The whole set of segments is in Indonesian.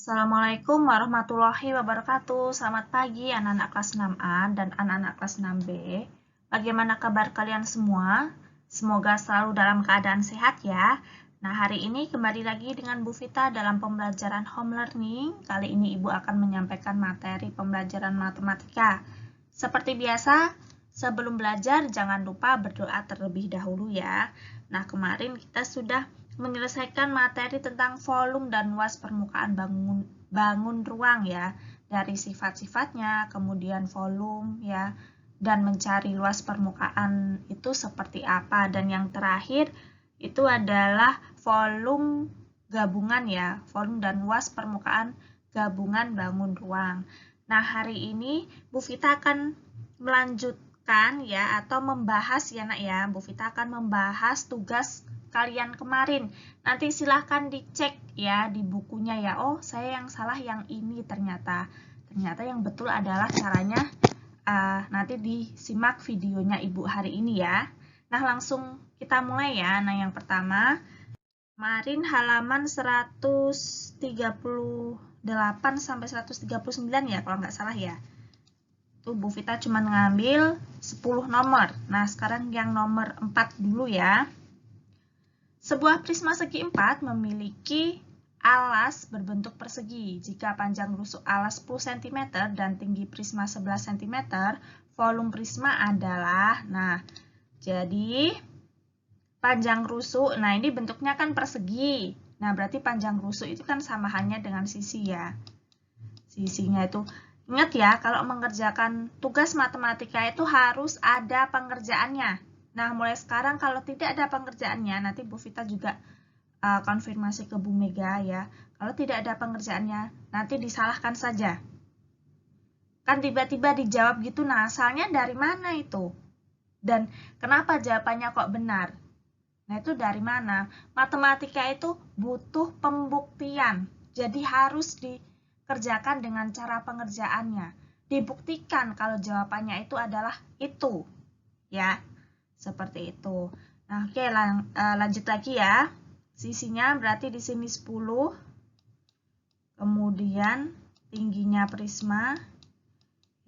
Assalamualaikum warahmatullahi wabarakatuh. Selamat pagi anak-anak kelas 6A dan anak-anak kelas 6B. Bagaimana kabar kalian semua? Semoga selalu dalam keadaan sehat ya. Nah, hari ini kembali lagi dengan Bu Vita dalam pembelajaran home learning. Kali ini Ibu akan menyampaikan materi pembelajaran matematika. Seperti biasa, sebelum belajar jangan lupa berdoa terlebih dahulu ya. Nah, kemarin kita sudah menyelesaikan materi tentang volume dan luas permukaan bangun ruang ya, dari sifat-sifatnya, kemudian volume ya, dan mencari luas permukaan itu seperti apa. Dan yang terakhir itu adalah volume gabungan ya, volume dan luas permukaan gabungan bangun ruang. Nah, hari ini Bu Vita akan melanjutkan ya, atau membahas ya nak ya, Bu Vita akan membahas tugas kalian kemarin. Nanti silahkan dicek ya di bukunya ya. Oh, saya yang salah yang ini ternyata. Ternyata yang betul adalah caranya. Nanti disimak videonya Ibu hari ini ya. Nah, langsung kita mulai ya. Nah, yang pertama, kemarin halaman 138 sampai 139 ya, kalau nggak salah ya. Tuh Bu Vita cuma ngambil 10 nomor. Nah, sekarang yang nomor 4 dulu ya. Sebuah prisma segi 4 memiliki alas berbentuk persegi. Jika panjang rusuk alas 10 cm dan tinggi prisma 11 cm, volume prisma adalah, nah, jadi panjang rusuk, nah ini bentuknya kan persegi. Nah, berarti panjang rusuk itu kan sama halnya dengan sisi ya. Sisinya itu, ingat ya, kalau mengerjakan tugas matematika itu harus ada pengerjaannya. Nah, mulai sekarang kalau tidak ada pengerjaannya, nanti Bu Vita juga konfirmasi ke Bu Mega ya. Kalau tidak ada pengerjaannya, nanti disalahkan saja. Kan tiba-tiba dijawab gitu, nah asalnya dari mana itu? Dan kenapa jawabannya kok benar? Nah, itu dari mana? Matematika itu butuh pembuktian. Jadi harus dikerjakan dengan cara pengerjaannya. Dibuktikan kalau jawabannya itu adalah itu. Ya. Seperti itu. Nah, oke, lanjut lagi ya. Sisinya berarti di sini 10. Kemudian tingginya prisma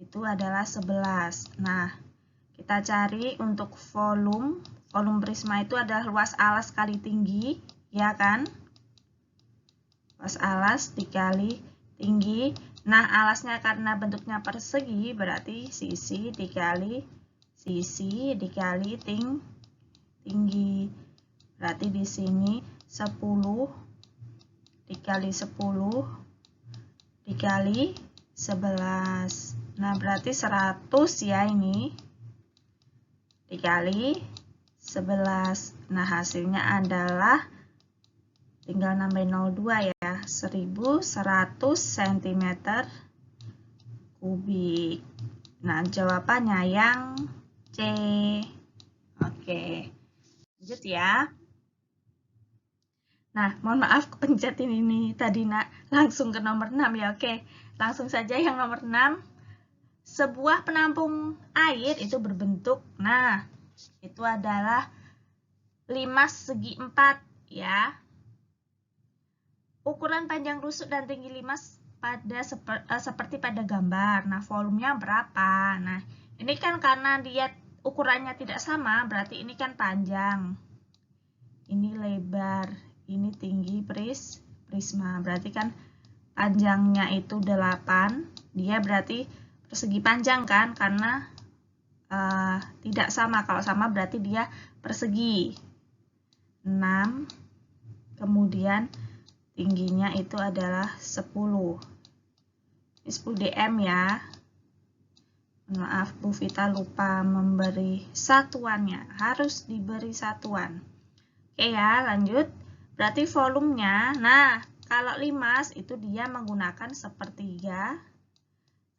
itu adalah 11. Nah, kita cari untuk volume. Volume prisma itu adalah luas alas kali tinggi, ya kan? Luas alas dikali tinggi. Nah, alasnya karena bentuknya persegi, berarti sisi dikali sisi dikali tinggi. Berarti di sini 10 dikali 10 dikali 11. Nah, berarti 100 ya ini. Dikali 11. Nah, hasilnya adalah tinggal nambahin 02 ya. 1100 cm kubik. Nah, jawabannya yang C. Oke, lanjut ya. Nah, mohon maaf kepencetin ini tadi nak, langsung ke nomor 6 ya. Oke, langsung saja yang nomor 6. Sebuah penampung air itu berbentuk, nah, itu adalah limas segi 4 ya. Ukuran panjang rusuk dan tinggi limas seperti pada gambar. Nah, volumenya berapa? Nah, ini kan karena dia ukurannya tidak sama, berarti ini kan panjang. Ini lebar, ini tinggi prisma. Berarti kan panjangnya itu 8. Dia berarti persegi panjang kan, karena tidak sama. Kalau sama berarti dia persegi. 6. Kemudian tingginya itu adalah 10. Ini 10 dm ya. Maaf, Bu Vita lupa memberi satuannya. Harus diberi satuan. Oke ya, lanjut. Berarti volumenya, nah, kalau limas itu dia menggunakan sepertiga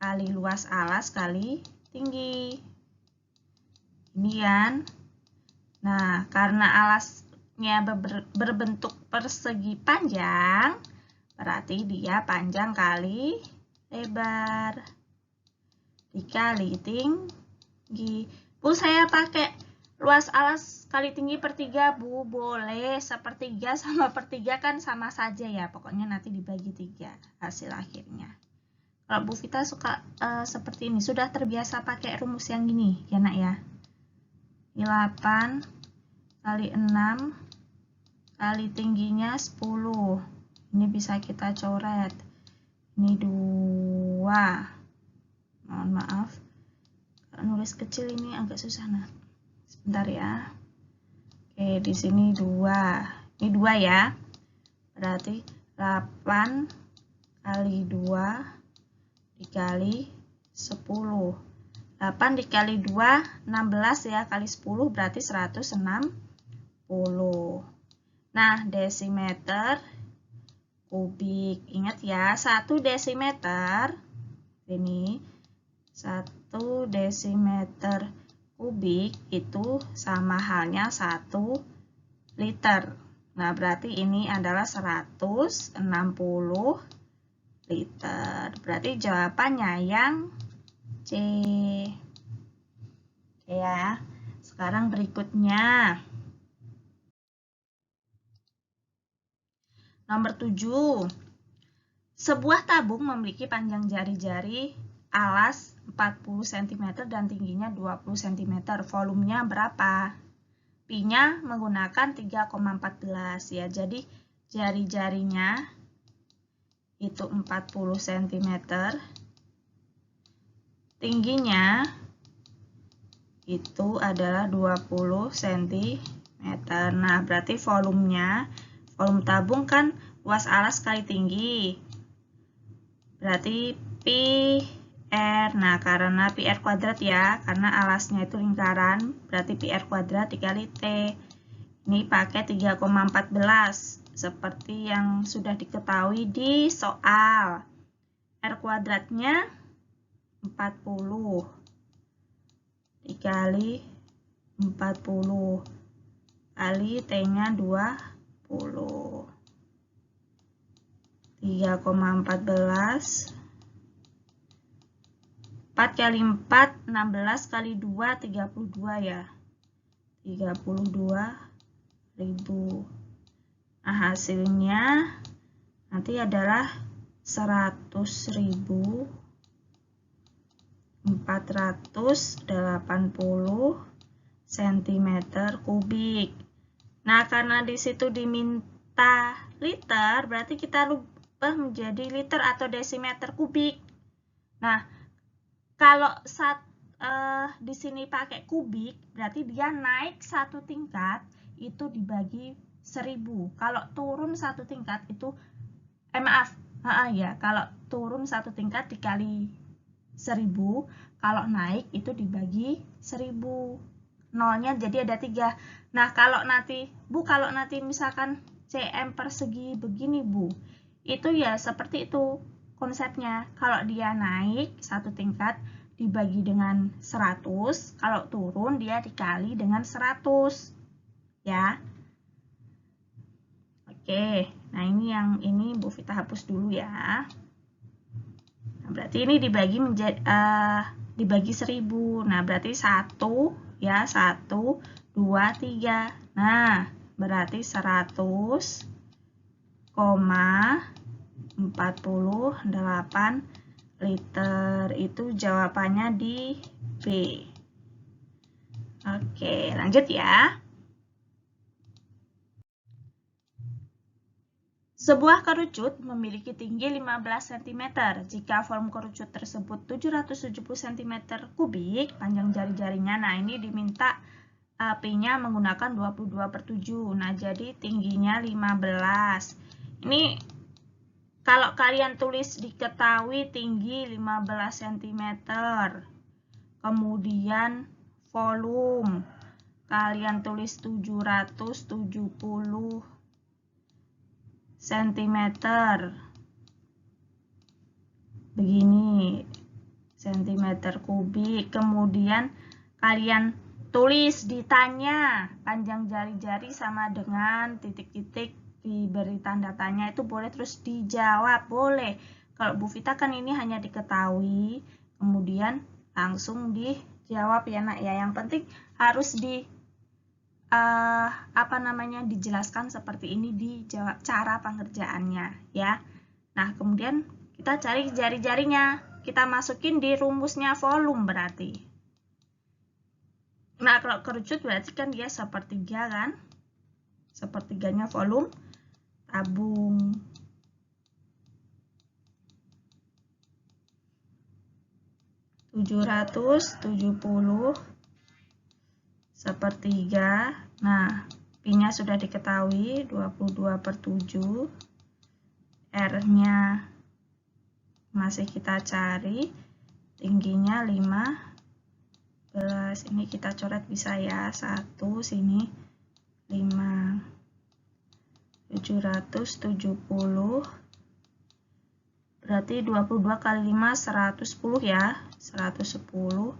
kali luas alas kali tinggi. Ini kan. Nah, karena alasnya berbentuk persegi panjang, berarti dia panjang kali lebar dikali tinggi. Bu, saya pakai Luas alas kali tinggi per 3, Bu. Boleh. Sepertiga sama per 3 kan sama saja ya. Pokoknya nanti dibagi 3 hasil akhirnya. Kalau Bu Vita suka seperti ini. Sudah terbiasa pakai rumus yang gini ya nak ya. 8 kali 6 kali tingginya 10. Ini bisa kita coret. Ini 2. Mohon maaf. Nulis kecil ini agak susah nah. Sebentar ya. Oke, di sini 2. Ini 2 ya. Berarti 8 kali 2 dikali 10. 8 dikali 2, 16 ya. Kali 10 berarti 160. Nah, desimeter kubik. Ingat ya, 1 desimeter. Ini 1 desimeter kubik itu sama halnya 1 liter. Nah, berarti ini adalah 160 liter. Berarti jawabannya yang C. Oke ya. Sekarang berikutnya. Nomor 7. Sebuah tabung memiliki panjang jari-jari alas 40 cm dan tingginya 20 cm. Volumenya berapa? Pi-nya menggunakan 3,14 ya. Jadi jari-jarinya itu 40 cm. Tingginya itu adalah 20 cm. Nah, berarti volume tabung kan luas alas kali tinggi. Berarti pi R. Nah, karena pi R kuadrat ya, karena alasnya itu lingkaran, berarti pi R kuadrat dikali T. Ini pakai 3,14 seperti yang sudah diketahui di soal. R kuadratnya 40 dikali 40 kali T-nya 20. 3,14 4 kali 4 16 kali 2 32 ya. 32.000. Nah, hasilnya nanti adalah 100.480 cm kubik. Nah, karena di situ diminta liter, berarti kita rubah menjadi liter atau desimeter kubik. Nah, kalau di sini pakai kubik, berarti dia naik 1 tingkat itu dibagi 1000. Kalau turun 1 tingkat itu kalau turun 1 tingkat dikali 1000, kalau naik itu dibagi 1000. Nolnya jadi ada 3. Nah, kalau nanti misalkan cm persegi begini, Bu, itu ya seperti itu konsepnya. Kalau dia naik 1 tingkat dibagi dengan 100, kalau turun dia dikali dengan 100. Ya. Oke, nah ini Bu Vita hapus dulu ya. Nah, berarti ini dibagi 1000. Nah, berarti 1 ya, 1 2 3. Nah, berarti 100,48 liter. Itu jawabannya di B. Oke, lanjut ya. Sebuah kerucut memiliki tinggi 15 cm. Jika volume kerucut tersebut 770 cm kubik, panjang jari-jarinya, nah ini diminta Pi-nya menggunakan 22/7. Nah, jadi tingginya 15. Ini kalau kalian tulis diketahui tinggi 15 cm. Kemudian volume kalian tulis 770 cm. Begini, cm kubik. Kemudian kalian tulis ditanya panjang jari-jari sama dengan titik-titik, diberi tanda tanya, itu boleh terus dijawab, boleh. Kalau Bu Vita kan ini hanya diketahui, kemudian langsung dijawab ya nak ya. Yang penting harus dijelaskan seperti ini di cara pengerjaannya ya. Nah, kemudian kita cari jari-jarinya. Kita masukin di rumusnya volume berarti. Nah, kalau kerucut berarti kan dia sepertiga kan? Sepertiganya volume tabung. (770) sepertiga. Nah, Pi-nya sudah diketahui 22/7. R-nya masih kita cari. Tingginya 15. Ini kita coret bisa ya. 1 sini 5. 770 berarti 22 kali 5 110 ya. 110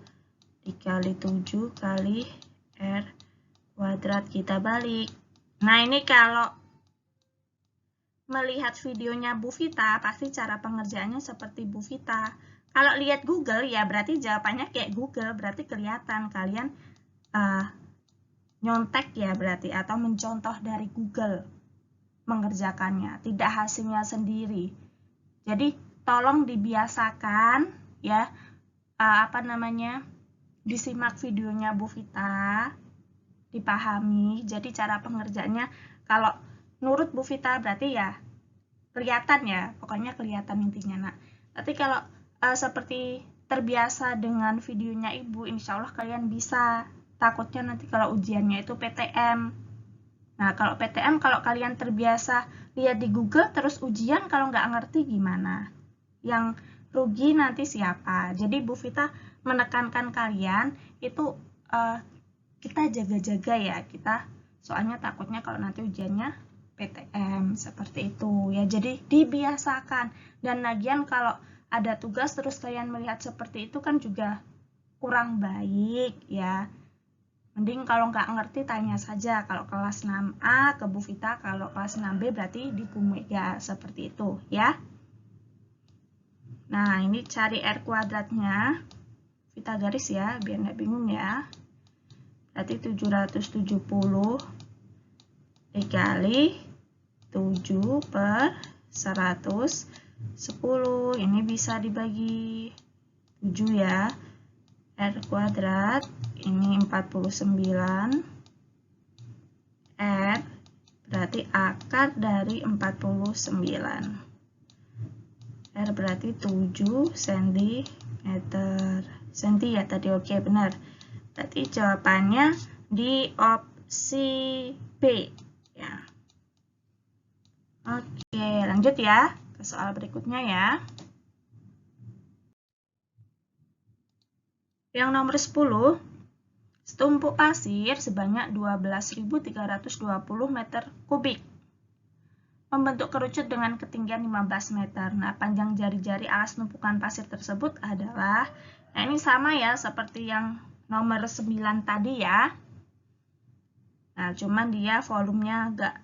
dikali 7 kali R kuadrat. Kita balik. Nah, ini kalau melihat videonya Bu Vita, pasti cara pengerjaannya seperti Bu Vita. Kalau lihat Google, ya berarti jawabannya kayak Google, berarti kelihatan kalian nyontek ya berarti, atau mencontoh dari Google mengerjakannya, tidak hasilnya sendiri. Jadi tolong dibiasakan ya, disimak videonya Bu Vita, dipahami. Jadi cara pengerjaannya kalau nurut Bu Vita berarti ya kelihatan ya, pokoknya kelihatan intinya. Nah, tapi kalau seperti terbiasa dengan videonya Ibu, insya Allah kalian bisa. Takutnya nanti kalau ujiannya itu PTM. Nah, kalau PTM, kalau kalian terbiasa lihat di Google, terus ujian kalau nggak ngerti gimana? Yang rugi nanti siapa? Jadi Bu Vita menekankan kalian itu kita jaga-jaga ya, kita soalnya takutnya kalau nanti ujiannya PTM seperti itu ya. Jadi dibiasakan. Dan lagian kalau ada tugas terus kalian melihat seperti itu kan juga kurang baik ya. Mending kalau nggak ngerti tanya saja. Kalau kelas 6A ke Bu Vita, kalau kelas 6B berarti di Bu Mega, seperti itu ya. Nah, ini cari R kuadratnya. Vita garis ya, biar nggak bingung ya. Berarti 770 dikali 7/110. Ini bisa dibagi 7 ya. R kuadrat ini 49. R berarti akar dari 49. R berarti 7 cm. Senti ya tadi, oke benar. Berarti jawabannya di opsi B ya. Oke, lanjut ya ke soal berikutnya ya. Yang nomor 10, setumpuk pasir sebanyak 12.320 meter kubik membentuk kerucut dengan ketinggian 15 meter. Nah, panjang jari-jari alas tumpukan pasir tersebut adalah, nah ini sama ya seperti yang nomor 9 tadi ya. Nah, cuman dia volumenya agak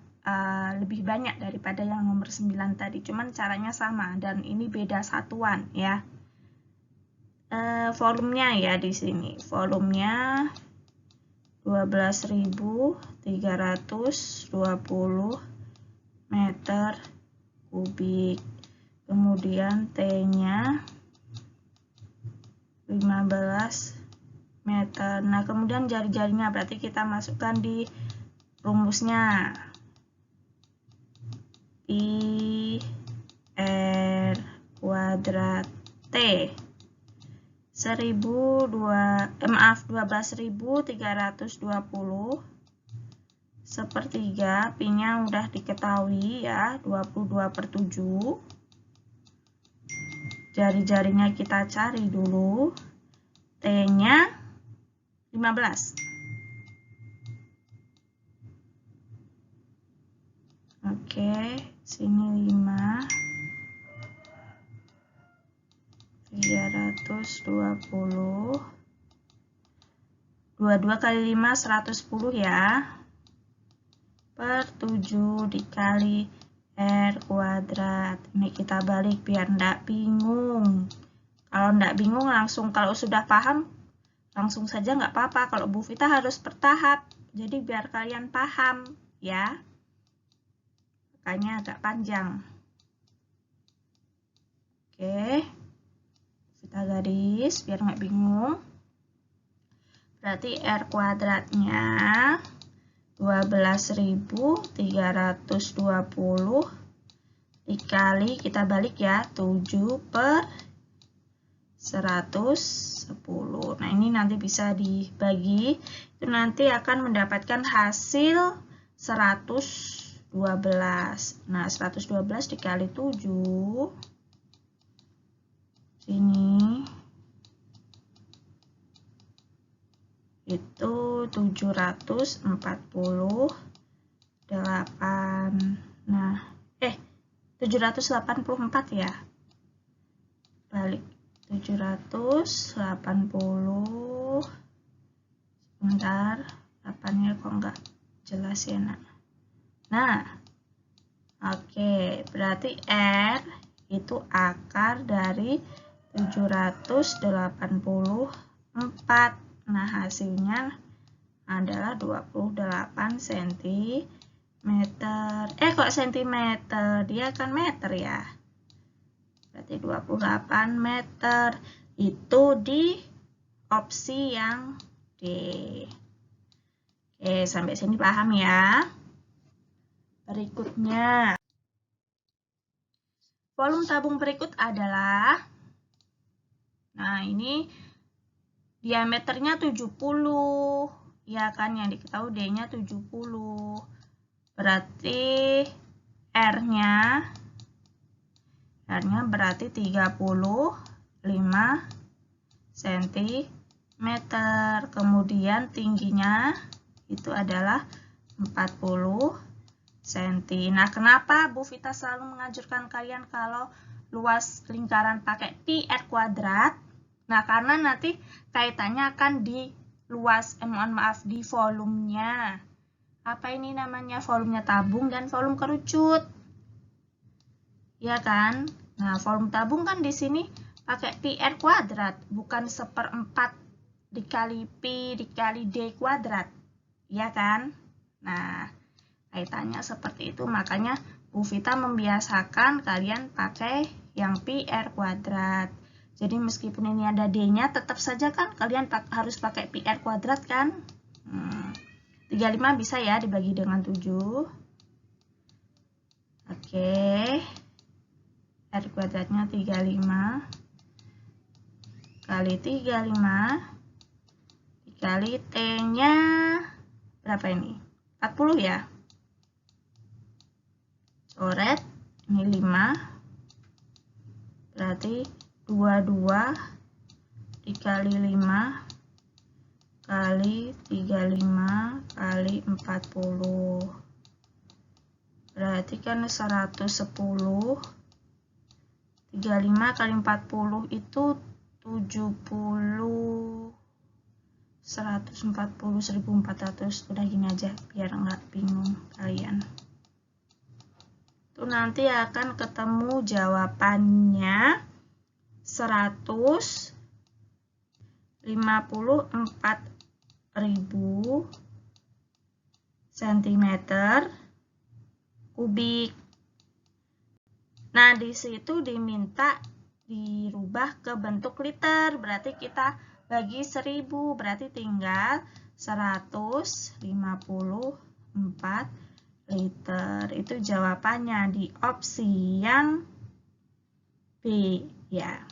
lebih banyak daripada yang nomor 9 tadi, cuman caranya sama dan ini beda satuan ya. Volumenya ya di sini. Volumenya 12.320 meter kubik. Kemudian T-nya 15 meter. Nah, kemudian jari-jarinya berarti kita masukkan di rumusnya. I R kuadrat T 12.320 sepertiga. Pi-nya udah diketahui ya, 22/7. Jari-jarinya kita cari dulu. T-nya 15. Oke, sini 5. 320. 22 kali 5 110 ya. Per 7 dikali R kuadrat. Ini kita balik biar enggak bingung. Kalau enggak bingung langsung, kalau sudah paham langsung saja nggak apa-apa. Kalau Bu Vita harus bertahap. Jadi biar kalian paham ya. Makanya agak panjang. Oke. Kita garis biar nggak bingung. Berarti R kuadratnya 12.320 dikali, kita balik ya, 7/110. Nah, ini nanti bisa dibagi. Itu nanti akan mendapatkan hasil 112. Nah, 112 dikali 7. Sini. Itu 748. Nah, 784 ya. Balik 780. Sebentar, 8-nya kok nggak jelas ya, Nak. Nah, oke, berarti R itu akar dari 784. Nah, hasilnya adalah 28 cm. Kok cm? Dia kan meter ya. Berarti 28 meter. Itu di opsi yang D. Oke, sampai sini paham ya. Berikutnya. Volume tabung berikut adalah, nah ini diameternya 70, ya kan, yang diketahui D-nya 70. Berarti R-nya berarti 35 cm. Kemudian tingginya itu adalah 40 cm. Nah, kenapa Bu Vita selalu menganjurkan kalian kalau luas lingkaran pakai pi R kuadrat? Nah, karena nanti kaitannya akan di luas, di volumenya. Apa ini namanya? Volumenya tabung dan volume kerucut. Ya kan? Nah, volume tabung kan di sini pakai pi R kuadrat, bukan 1/4 dikali pi dikali D kuadrat. Ya kan? Nah, kaitannya seperti itu. Makanya Bu Vita membiasakan kalian pakai yang pi R kuadrat. Jadi meskipun ini ada D-nya, tetap saja kan kalian harus pakai pi R kuadrat kan? 35 bisa ya dibagi dengan 7. Oke. R kuadratnya 35 kali 35 dikali T-nya berapa ini? 40 ya. Coret, ini 5. Berarti 22 dikali 5 kali 35 kali 40. Berarti kan 110. 35 kali 40 itu 70. 140, 1400. Udah gini aja biar nggak bingung kalian. Itu nanti akan ketemu jawabannya 154.000 cm kubik. Nah, di situ diminta dirubah ke bentuk liter. Berarti kita bagi 1000, berarti tinggal 154 liter. Itu jawabannya di opsi yang B ya.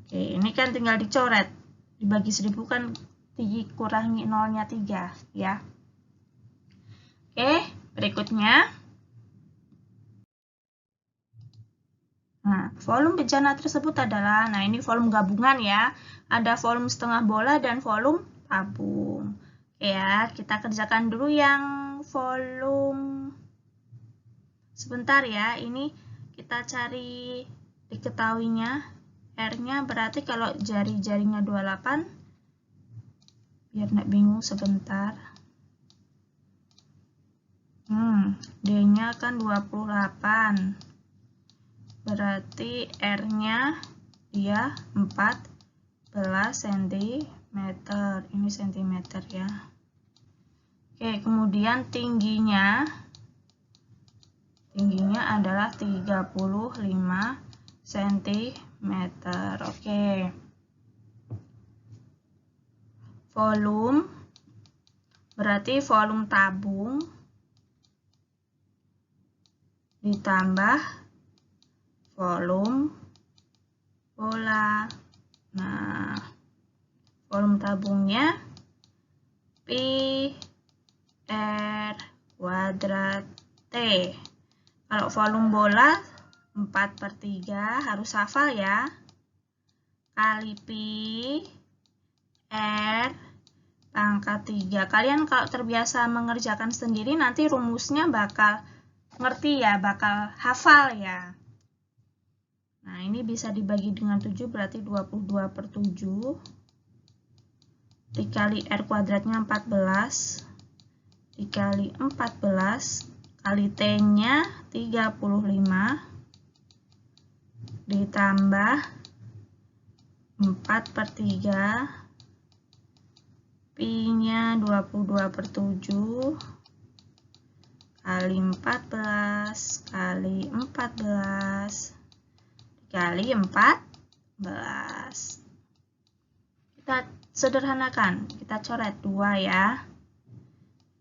Oke, ini kan tinggal dicoret. Dibagi 1000 kan dikurangi nolnya 3 ya. Oke, berikutnya. Nah, volume bejana tersebut adalah, nah ini volume gabungan ya. Ada volume setengah bola dan volume tabung. Oke ya, kita kerjakan dulu yang volume. Sebentar ya, ini kita cari diketahuinya. R-nya berarti kalau jari-jarinya 28, biar nggak bingung sebentar. D-nya kan 28. Berarti R-nya dia 14 cm. Ini cm ya. Oke, kemudian tingginya adalah 35 cm. Oke. Volume berarti volume tabung ditambah volume bola. Nah, volume tabungnya Pi R kuadrat T. Kalau volume bola 4/3 harus hafal ya. Kali Pi R pangkat 3. Kalian kalau terbiasa mengerjakan sendiri nanti rumusnya bakal ngerti ya, bakal hafal ya. Nah, ini bisa dibagi dengan 7 berarti 22/7. Dikali R kuadratnya 14. Dikali 14 kali T-nya 35 ditambah 4/3 Pi-nya 22/7 kali 14 kali 14 dikali 14. Kita sederhanakan, kita coret 2 ya.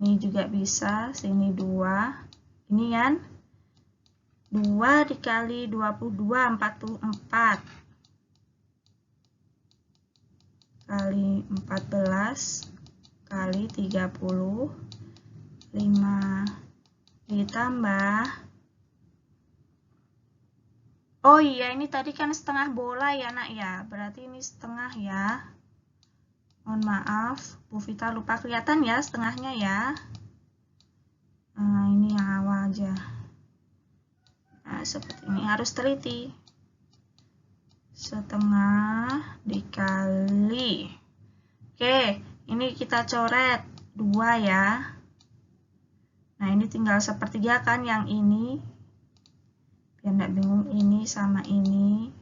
Ini juga bisa, sini 2. Ini kan 2 dikali 22, 44. Kali 14 kali 35 ditambah, oh iya ini tadi kan setengah bola ya nak ya, berarti ini setengah ya. Mohon maaf, Bu Vita lupa kelihatan ya setengahnya ya. Nah, ini yang awal aja. Nah, seperti ini harus teliti. Setengah dikali. Oke, ini kita coret 2 ya. Nah, ini tinggal sepertiga kan yang ini. Biar nggak bingung ini sama ini.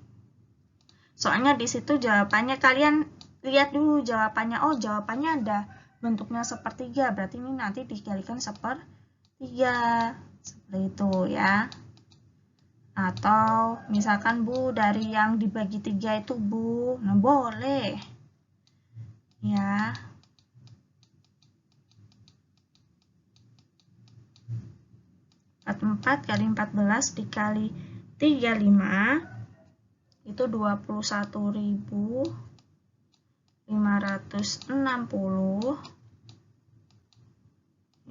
Soalnya di situ jawabannya kalian lihat dulu jawabannya. Oh, jawabannya ada bentuknya sepertiga. Berarti ini nanti dikalikan sepertiga. Seperti itu ya. Atau misalkan Bu dari yang dibagi 3 itu Bu. Nah, boleh. Ya. Empat kali 14 dikali 35 itu 21.560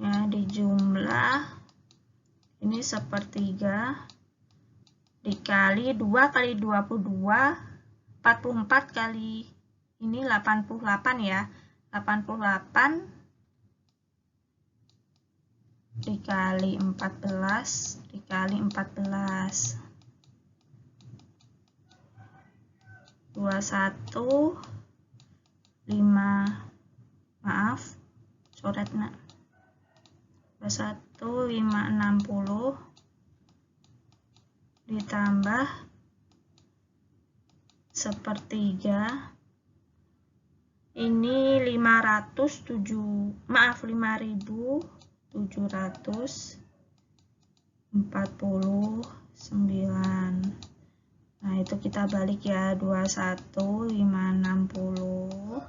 ya, dijumlah ini sepertiga dikali 2 kali 22 44 kali ini 88 ya, 88 dikali 14 dikali 14 21 5 maaf coret nak 21.560 ditambah sepertiga ini 549. Nah, itu kita balik ya, 21.560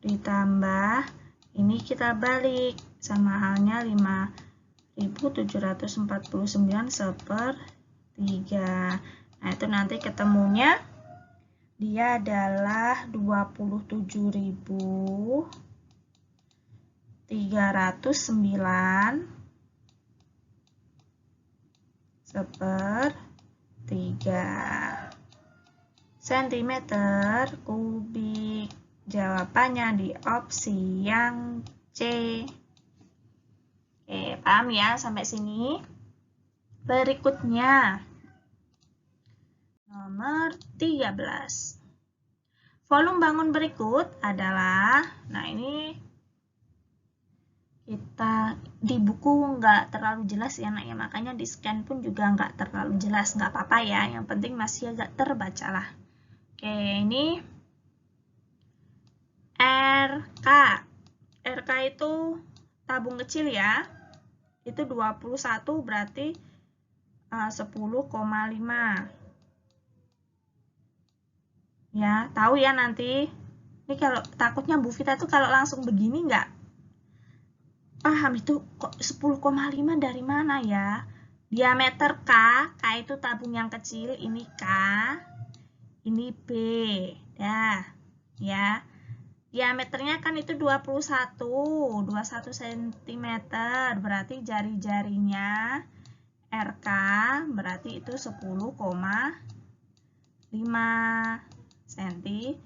ditambah ini kita balik sama halnya 5.749 sepertiga. Nah, itu nanti ketemunya dia adalah 27.309 sepertiga centimeter kubik. Jawabannya di opsi yang C. Oke, paham ya sampai sini? Berikutnya nomor 13. Volume bangun berikut adalah, nah ini kita di buku nggak terlalu jelas ya nak ya, makanya di scan pun juga nggak terlalu jelas, nggak apa-apa ya, yang penting masih agak terbaca lah. Oke, ini RK. RK itu tabung kecil ya. Itu 21 berarti 10,5. Ya, tahu ya nanti. Ini kalau takutnya Bu Vita tuh kalau langsung begini nggak paham itu kok 10,5 dari mana ya? Diameter K itu tabung yang kecil, ini K, ini B. Ya. Diameternya kan itu 21 cm, berarti jari-jarinya RK berarti itu 10,5 cm.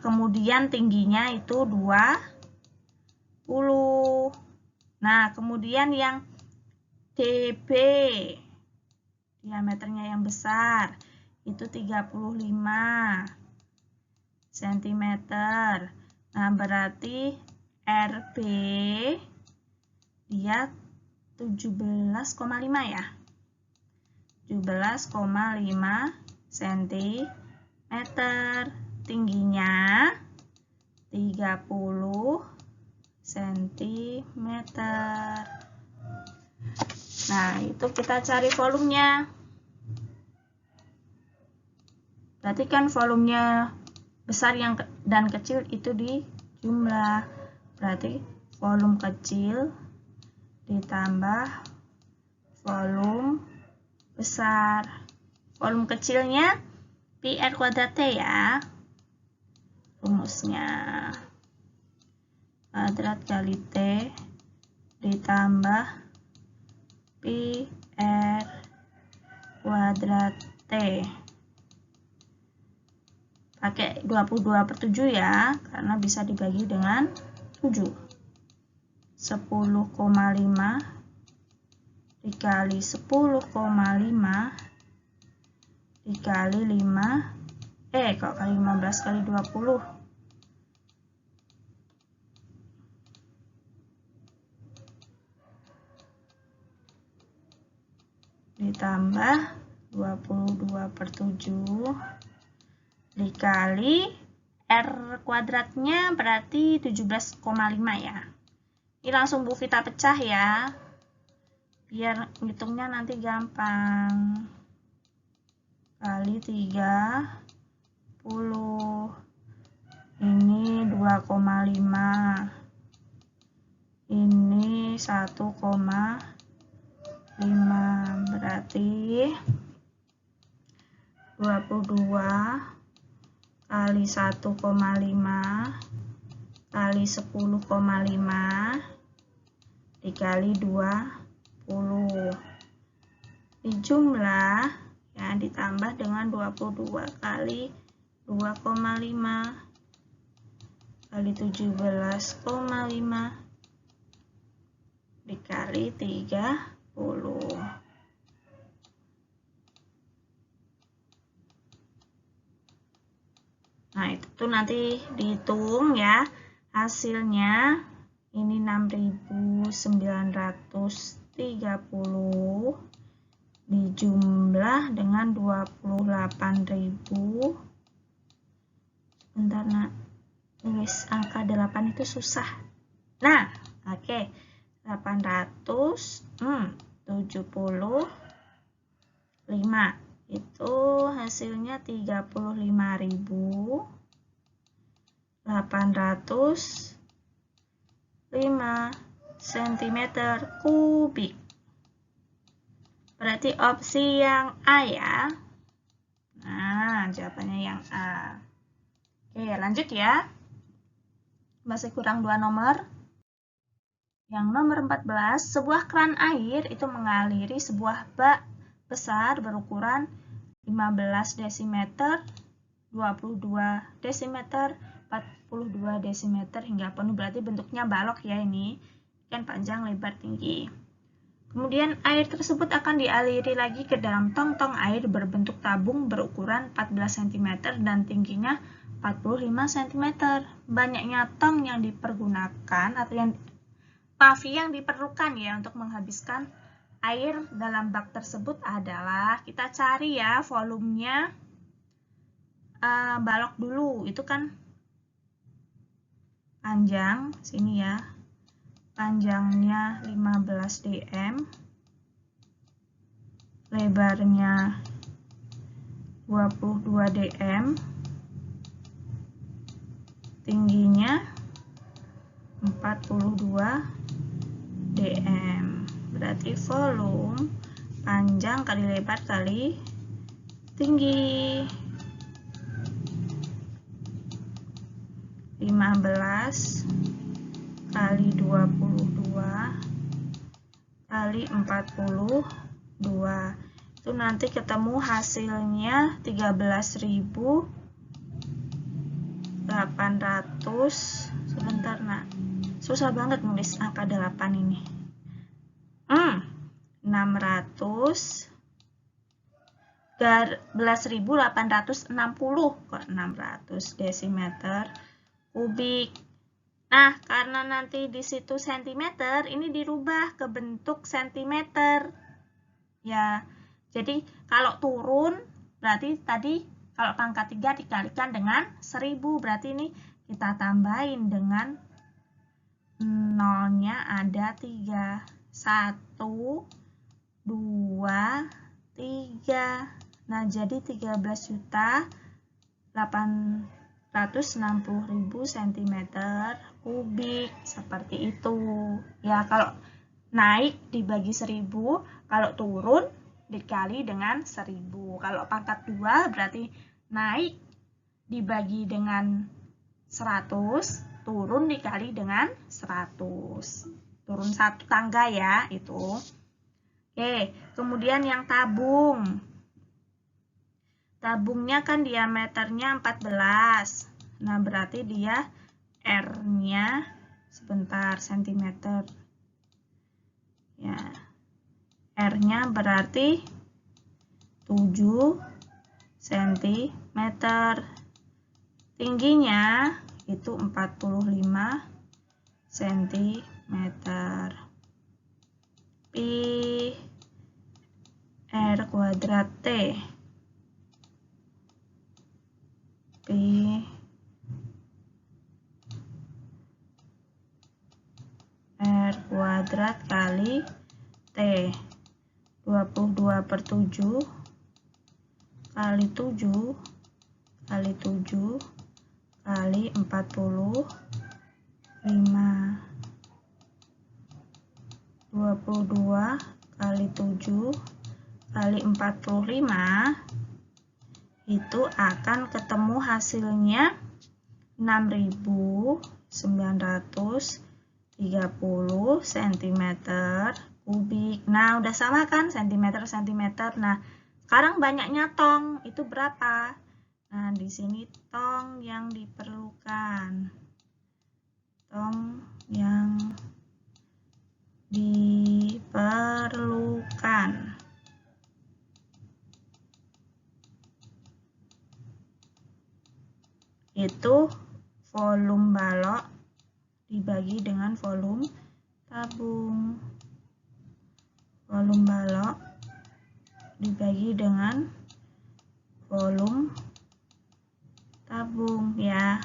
Kemudian tingginya itu 20. Nah, kemudian yang DB, diameternya yang besar, itu 35 cm. Nah, berarti RB dia 17,5 ya. 17,5 cm. Tingginya 30 cm. Nah, itu kita cari volumenya. Berarti kan volumenya besar dan kecil itu dijumlah. Berarti volume kecil ditambah volume besar. Volume kecilnya pi R kuadrat T ya. Rumusnya kuadrat kali T ditambah pi R kuadrat T. Pakai 22/7 ya, karena bisa dibagi dengan 7. 10,5 dikali 10,5 dikali 5, kok kali 15 kali 20. Ditambah 22/7 dikali R kuadratnya berarti 17,5 ya. Ini langsung Bu Vita pecah ya, biar hitungnya nanti gampang. Kali 30, ini 2,5, ini 1,5, berarti 22 kali 1,5 kali 10,5 dikali 20. Dijumlah ya, ditambah dengan 22 kali 2,5 kali 17,5 dikali 30. Nah, itu nanti dihitung ya. Hasilnya ini 6.930 dijumlah dengan 28.000. Bentar nak, nulis angka 8 itu susah. Nah, oke. 875 itu hasilnya 35.805 cm3. Berarti opsi yang A ya. Nah, jawabannya yang A. Oke, lanjut ya. Masih kurang 2 nomor. Yang nomor 14, sebuah keran air itu mengaliri sebuah bak besar berukuran 15 desimeter, 22 desimeter, 42 desimeter hingga penuh. Berarti bentuknya balok ya ini. Kan panjang, lebar, tinggi. Kemudian air tersebut akan dialiri lagi ke dalam tong-tong air berbentuk tabung berukuran 14 cm dan tingginya 45 cm. Banyaknya tong yang dipergunakan atau yang diperlukan ya untuk menghabiskan air dalam bak tersebut adalah, kita cari ya volumenya balok dulu. Itu kan panjang sini ya, panjangnya 15 dm, lebarnya 22 dm, tingginya 42 dm. Berarti volume panjang kali lebar kali tinggi. 15 kali 22 kali 42. Itu nanti ketemu hasilnya 13.800. Sebentar nak, susah banget nulis angka 8 ini. 11.860 kok 600 desimeter kubik. Nah, karena nanti di situ sentimeter, ini dirubah ke bentuk sentimeter. Ya, jadi kalau turun, berarti tadi kalau pangkat 3 dikalikan dengan 1000, berarti ini kita tambahin dengan nolnya ada 3. 1, 2, 3. Nah, jadi 13.860.000 cm kubik. Seperti itu. Ya, kalau naik dibagi 1000, kalau turun dikali dengan 1000. Kalau pangkat 2 berarti naik dibagi dengan 100, turun dikali dengan 100. Turun 1 tangga ya, itu. Oke, kemudian yang tabung. Tabungnya kan diameternya 14. Nah, berarti dia R-nya sebentar cm. Ya. R-nya berarti 7 cm. Tingginya itu 45 cm. Pi R kuadrat T. Pi R kuadrat kali T. 22/7 kali 7 kali 7 kali 45. 22 kali 7 kali 45 itu akan ketemu hasilnya 6.930 cm kubik. Nah, udah sama kan cm. Nah, sekarang banyaknya tong itu berapa? Nah, di sini tong yang diperlukan. Tong yang diperlukan. Itu volume balok dibagi dengan volume tabung. Volume balok dibagi dengan volume tabung ya.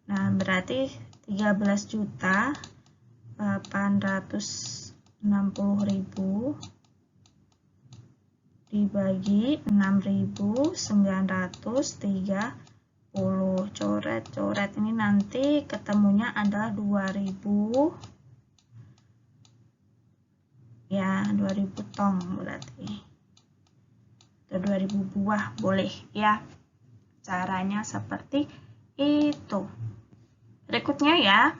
Nah, berarti 13.860.000 dibagi 6.930. Coret-coret ini nanti ketemunya adalah 2.000 ya, 2.000 tong berarti. Atau 2.000 buah boleh ya. Caranya seperti itu. Berikutnya ya.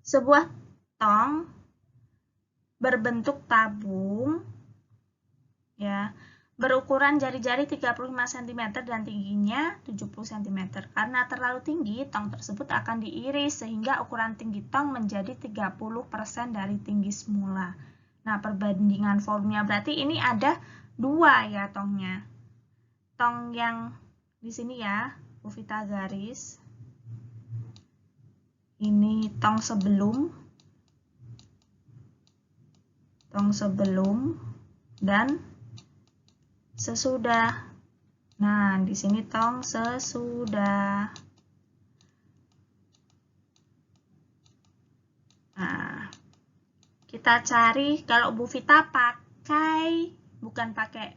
Sebuah tong berbentuk tabung ya, berukuran jari-jari 35 cm dan tingginya 70 cm. Karena terlalu tinggi, tong tersebut akan diiris sehingga ukuran tinggi tong menjadi 30% dari tinggi semula. Nah, perbandingan volumenya berarti ini ada 2 ya tongnya. Tong yang di sini ya, Bu Vita garis. Ini tong sebelum dan sesudah. Nah, di sini tong sesudah. Nah, kita cari kalau Bu Vita pakai, bukan pakai,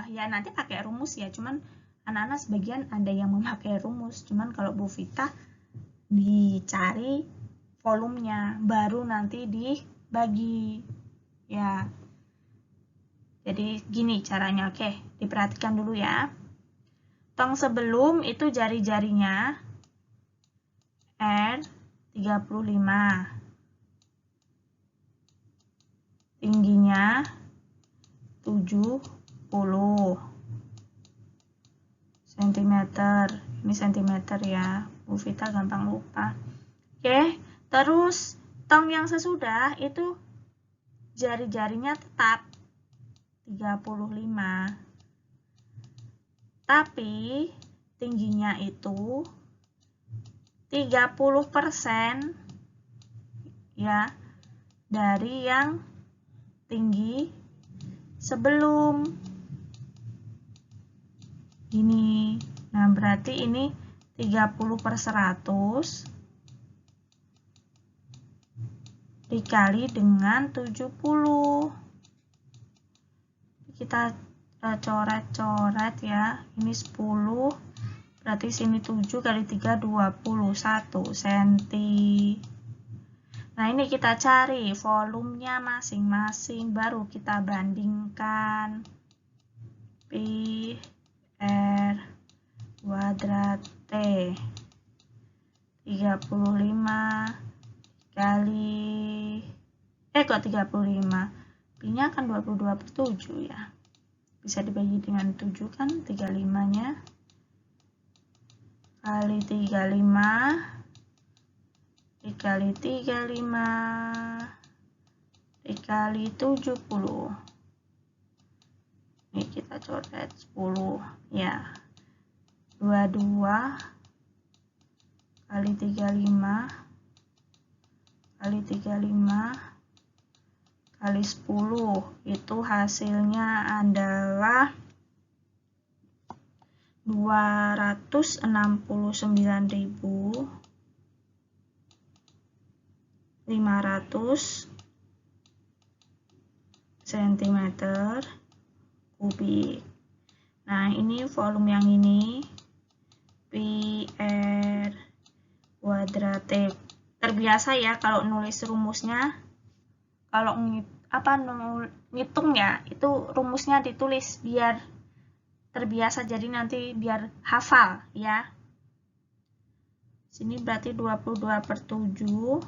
ya nanti pakai rumus ya, cuman anak-anak sebagian ada yang memakai rumus, cuman kalau Bu Vita dicari volumenya, baru nanti dibagi, ya. Jadi gini caranya, oke, diperhatikan dulu ya. Tong sebelum itu jari-jarinya R35. Tingginya 70 cm. Ini cm ya. Bu Vita gampang lupa. Oke, terus tong yang sesudah itu jari-jarinya tetap 35. Tapi tingginya itu 30% ya dari yang tinggi sebelum ini. Nah, berarti ini 30/100 dikali dengan 70. Kita coret-coret ya. Ini 10, berarti sini 7 kali 3, 21 cm. Nah, ini kita cari volumenya masing-masing, baru kita bandingkan. Pi R kuadrat T 35 kali, kok 35? Pi-nya kan 22/7 ya. Bisa dibagi dengan 7 kan, 35-nya. Kali 35 dikali 35 dikali 70. Ini kita coret 10 ya. 22 kali 35 kali 35 kali 10, itu hasilnya adalah 269.500 cm3. Nah, ini volume yang ini Pi R kuadrat T. Terbiasa ya kalau nulis rumusnya, kalau ngitung ya, itu rumusnya ditulis biar terbiasa, jadi nanti biar hafal ya. Sini berarti 22/7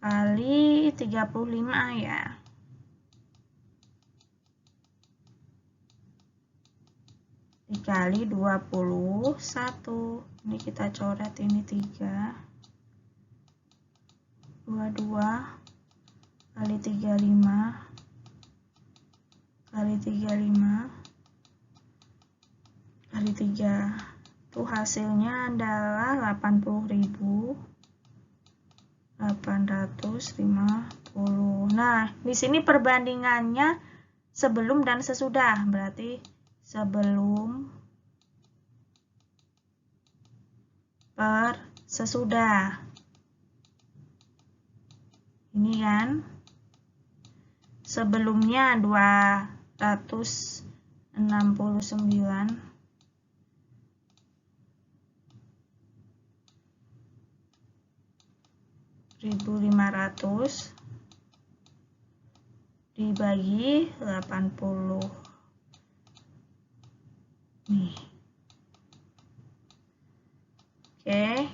kali 35 ya. Dikali 21. Ini kita coret, ini 3. 22 kali 35 kali 35 kali 3, itu hasilnya adalah 80.850. Nah, di sini perbandingannya sebelum dan sesudah, berarti sebelum per sesudah. Ini kan sebelumnya 269.500 dibagi 80. Nih. Oke.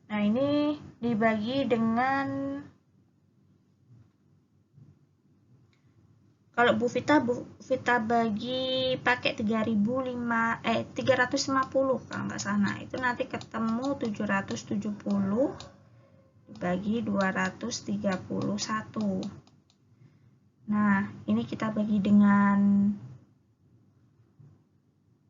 Nah, ini dibagi dengan, kalau Bu Vita bagi pakai 350 kalau nggak salah. Itu nanti ketemu 770 dibagi 231. Nah, ini kita bagi dengan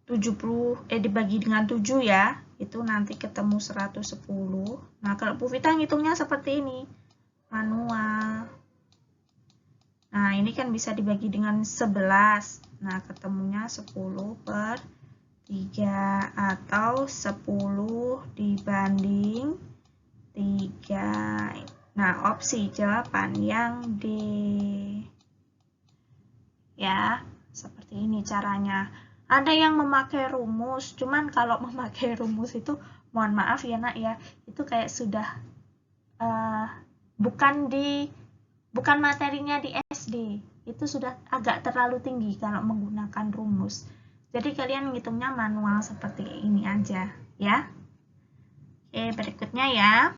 70, dibagi dengan 7 ya. Itu nanti ketemu 110. Nah, kalau Bu Vita ngitungnya seperti ini, manual. Nah, ini kan bisa dibagi dengan 11. Nah, ketemunya 10/3 atau 10 dibanding 3. Nah, opsi jawaban yang D. Ya, seperti ini caranya. Ada yang memakai rumus, cuman kalau memakai rumus itu, mohon maaf ya nak ya, itu kayak sudah bukan materinya di SD, itu sudah agak terlalu tinggi kalau menggunakan rumus. Jadi kalian ngitungnya manual seperti ini aja ya. Oke, berikutnya ya.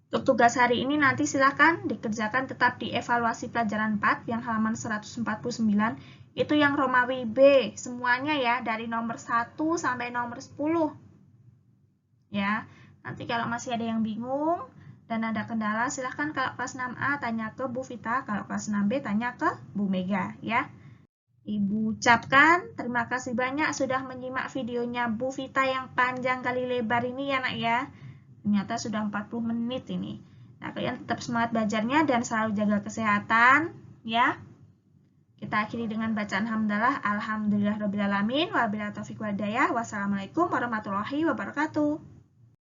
Untuk tugas hari ini nanti silakan dikerjakan tetap di evaluasi pelajaran 4 yang halaman 149. Itu yang Romawi B semuanya ya, dari nomor 1 sampai nomor 10. Ya, nanti kalau masih ada yang bingung dan ada kendala, silahkan kalau kelas 6A tanya ke Bu Vita, kalau kelas 6B tanya ke Bu Mega ya. Ibu ucapkan terima kasih banyak sudah menyimak videonya Bu Vita yang panjang kali lebar ini ya nak ya. Ternyata sudah 40 menit ini. Nah, kalian tetap semangat belajarnya dan selalu jaga kesehatan ya. Kita akhiri dengan bacaan hamdalah. Alhamdulillahirabbil alamin. Wabillahi taufiq wal hidayah. Wassalamualaikum warahmatullahi wabarakatuh.